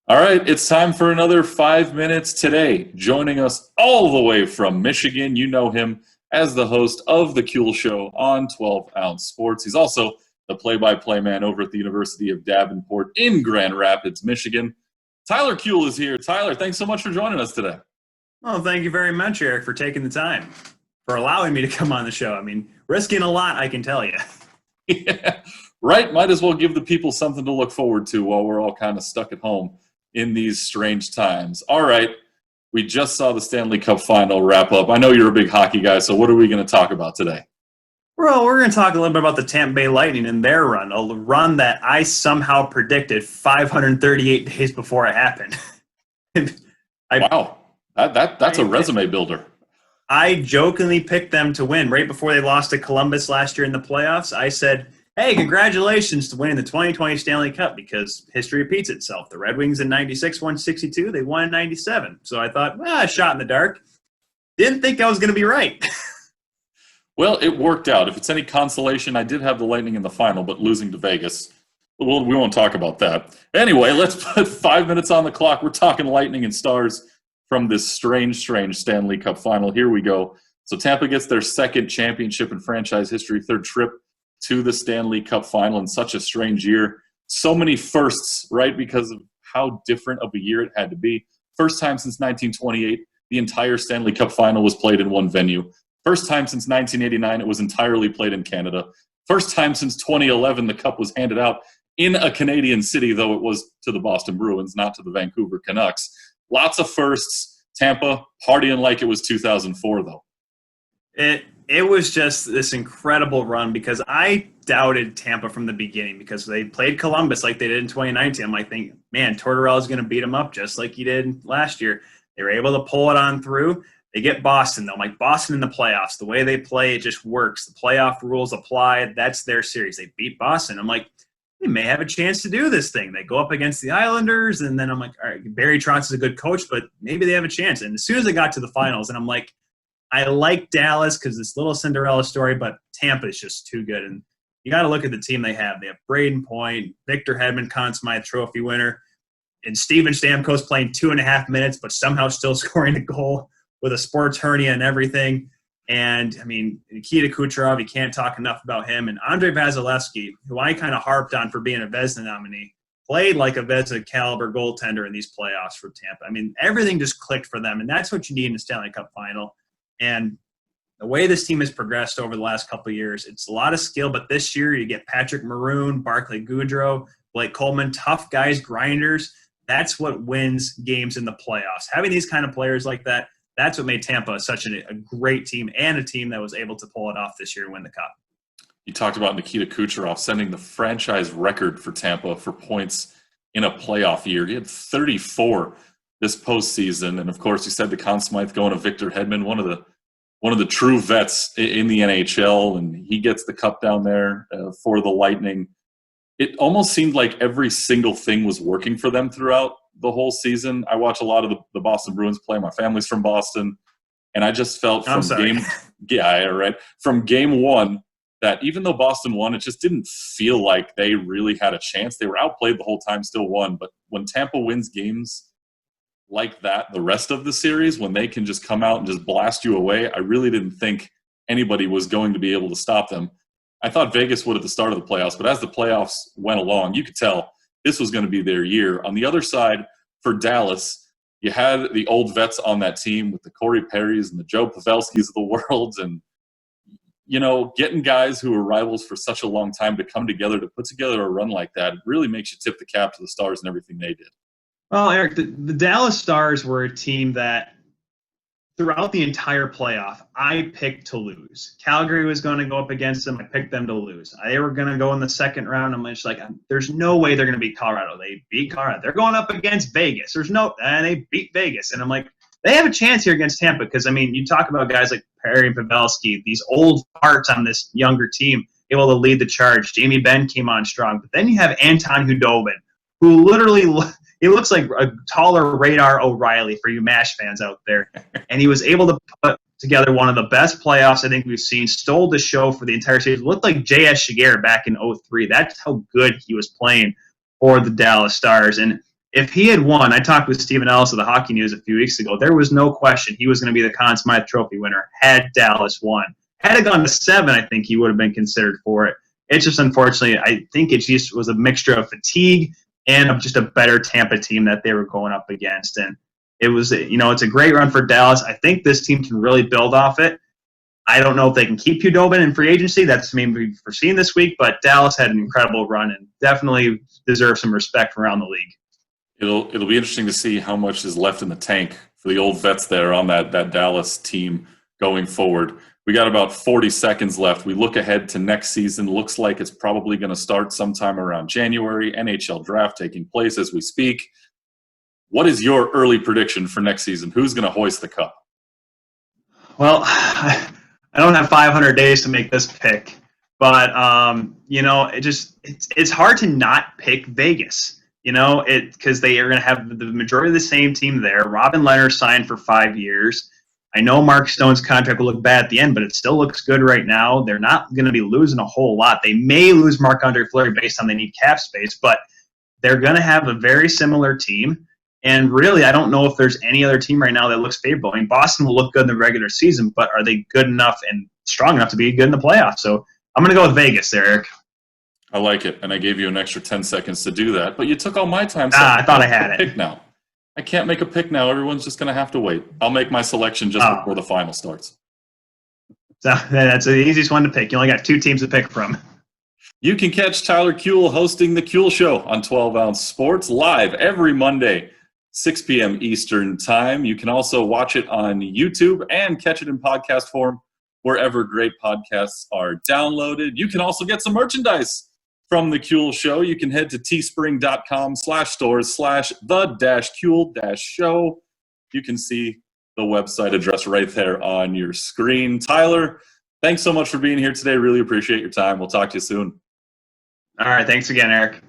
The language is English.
All right, it's time for another 5 minutes today. Joining us all the way from Michigan, you know him as the host of the Kuehl Show on 12 Ounce Sports. He's also the play-by-play man over at the University of Davenport in Grand Rapids, Michigan. Tyler Kuehl is here. Tyler, thanks so much for joining us today. Well, thank you very much, Eric, for taking the time, for allowing me to come on the show. I mean, risking a lot, I can tell you. Yeah, right. Might as well give the people something to look forward to while we're all kind of stuck at home in these strange times. All right, we just saw the Stanley Cup Final wrap up. I know you're a big hockey guy, so what are we going to talk about today? Well, we're going to talk a little bit about the Tampa Bay Lightning and their run, a run that I somehow predicted 538 days before it happened. Wow, that's a resume builder. I jokingly picked them to win right before they lost to Columbus last year in the playoffs. I said, hey, congratulations to winning the 2020 Stanley Cup because history repeats itself. The Red Wings in 96 won 62. They won in 97. So I thought, a shot in the dark. Didn't think I was going to be right. Well, it worked out. If it's any consolation, I did have the Lightning in the final, but losing to Vegas. Well, we won't talk about that. Anyway, let's put 5 minutes on the clock. We're talking Lightning and Stars from this strange Stanley Cup Final. Here we go. So Tampa gets their second championship in franchise history, third trip to the Stanley Cup Final in such a strange year. So many firsts, right, because of how different of a year it had to be. First time since 1928, the entire Stanley Cup Final was played in one venue. First time since 1989, it was entirely played in Canada. First time since 2011, the Cup was handed out in a Canadian city, though it was to the Boston Bruins, not to the Vancouver Canucks. Lots of firsts. Tampa partying like it was 2004, though. It was just this incredible run because I doubted Tampa from the beginning because they played Columbus like they did in 2019. I'm like, thinking, man, Tortorella's going to beat them up just like he did last year. They were able to pull it on through. They get Boston, though. I'm like, Boston in the playoffs, the way they play, it just works. The playoff rules apply. That's their series. They beat Boston. I'm like, they may have a chance to do this thing. They go up against the Islanders, and then I'm like, all right, Barry Trotz is a good coach, but maybe they have a chance. And as soon as they got to the finals, and I'm like, I like Dallas because this little Cinderella story, but Tampa is just too good. And you got to look at the team they have. They have Braden Point, Victor Hedman, Conn Smythe Trophy winner, and Steven Stamkos playing 2.5 minutes, but somehow still scoring a goal with a sports hernia and everything. And, I mean, Nikita Kucherov, you can't talk enough about him. And Andrei Vasilevsky, who I kind of harped on for being a Vezina nominee, played like a Vezina caliber goaltender in these playoffs for Tampa. I mean, everything just clicked for them, and that's what you need in a Stanley Cup final. And the way this team has progressed over the last couple of years, it's a lot of skill, but this year you get Patrick Maroon, Barclay Goodrow, Blake Coleman, tough guys, grinders. That's what wins games in the playoffs. Having these kind of players like that, that's what made Tampa such a great team and a team that was able to pull it off this year and win the Cup. You talked about Nikita Kucherov setting the franchise record for Tampa for points in a playoff year. He had 34 this postseason, and of course, you said the Conn Smythe going to Victor Hedman, one of the true vets in the NHL, and he gets the cup down there for the Lightning. It almost seemed like every single thing was working for them throughout the whole season. I watch a lot of the Boston Bruins play. My family's from Boston, and I just felt from game one that even though Boston won, it just didn't feel like they really had a chance. They were outplayed the whole time, still won. But when Tampa wins games like that, the rest of the series, when they can just come out and just blast you away, I really didn't think anybody was going to be able to stop them. I thought Vegas would at the start of the playoffs, but as the playoffs went along, you could tell this was going to be their year. On the other side, for Dallas, you had the old vets on that team with the Corey Perrys and the Joe Pavelskis of the world, and getting guys who were rivals for such a long time to come together to put together a run like that really makes you tip the cap to the Stars and everything they did. Well, Eric, the Dallas Stars were a team that throughout the entire playoff, I picked to lose. Calgary was going to go up against them. I picked them to lose. They were going to go in the second round. I'm just like, there's no way they're going to beat Colorado. They beat Colorado. They're going up against Vegas. And they beat Vegas. And I'm like, they have a chance here against Tampa because, I mean, you talk about guys like Perry and Pavelski, these old parts on this younger team, able to lead the charge. Jamie Benn came on strong. But then you have Anton Hudobin, who literally he looks like a taller Radar O'Reilly for you MASH fans out there. And he was able to put together one of the best playoffs I think we've seen, stole the show for the entire series. Looked like J.S. Shiger back in 2003. That's how good he was playing for the Dallas Stars. And if he had won, I talked with Stephen Ellis of the Hockey News a few weeks ago. There was no question he was going to be the Conn Smythe Trophy winner had Dallas won. Had it gone to 7, I think he would have been considered for it. It's just unfortunately, I think it just was a mixture of fatigue and of just a better Tampa team that they were going up against. And it was, it's a great run for Dallas. I think this team can really build off it. I don't know if they can keep Hudobin in free agency. That's maybe foreseen this week, but Dallas had an incredible run and definitely deserves some respect from around the league. It'll be interesting to see how much is left in the tank for the old vets there on that Dallas team going forward. We got about 40 seconds left. We look ahead to next season. Looks like it's probably going to start sometime around January. NHL draft taking place as we speak. What is your early prediction for next season? Who's going to hoist the cup? Well, I don't have 500 days to make this pick, but it's hard to not pick Vegas. Because they are going to have the majority of the same team there. Robin Leonard signed for 5 years. I know Mark Stone's contract will look bad at the end, but it still looks good right now. They're not going to be losing a whole lot. They may lose Marc-Andre Fleury based on they need cap space, but they're going to have a very similar team. And really, I don't know if there's any other team right now that looks favorable. I mean, Boston will look good in the regular season, but are they good enough and strong enough to be good in the playoffs? So I'm going to go with Vegas, Eric. I like it, and I gave you an extra 10 seconds to do that, but you took all my time. I thought I had it. Pick now. I can't make a pick now. Everyone's just going to have to wait. I'll make my selection just before the final starts. So that's the easiest one to pick. You only got 2 teams to pick from. You can catch Tyler Kuehl hosting The Kuehl Show on 12 Ounce Sports live every Monday, 6 p.m. Eastern Time. You can also watch it on YouTube and catch it in podcast form wherever great podcasts are downloaded. You can also get some merchandise from The Kuehl Show. You can head to teespring.com/stores/the-Kuehl-show. You can see the website address right there on your screen. Tyler, thanks so much for being here today. Really appreciate your time. We'll talk to you soon. All right. Thanks again, Eric.